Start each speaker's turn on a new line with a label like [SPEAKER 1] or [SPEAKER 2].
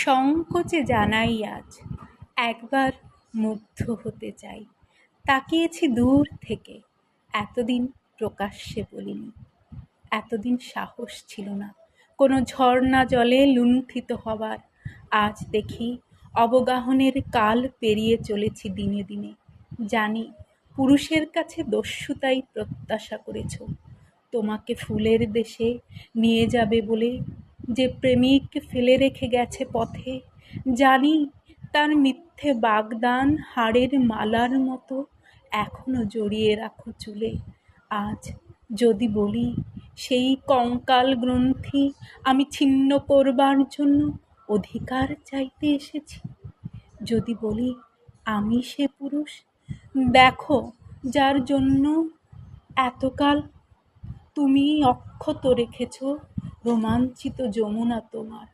[SPEAKER 1] সংকোচে জানাই আজ, একবার মুগ্ধ হতে চাই। তাকিয়েছি দূর থেকে, এতদিন প্রকাশ্যে বলিনি। এতদিন সাহস ছিল না কোনো ঝর্ণা জলে লুণ্ঠিত হবার। আজ দেখি অবগাহনের কাল পেরিয়ে চলেছি দিনে দিনে। জানি পুরুষের কাছে দস্যুতাই প্রত্যাশা করেছ, তোমাকে ফুলের দেশে নিয়ে যাবে বলে যে প্রেমিক ফেলে রেখে গেছে পথে। জানি তার মিথ্যে বাগদান হাড়ের মালার মতো এখনো জড়িয়ে রাখো চুলে। আজ যদি বলি সেই কঙ্কাল গ্রন্থি আমি ছিন্ন করবার জন্য অধিকার চাইতে এসেছি। যদি বলি আমি সে পুরুষ, দেখো যার জন্য এতকাল তুমি অক্ষত রেখেছ রোমাঞ্চিত যমুনা তোমার।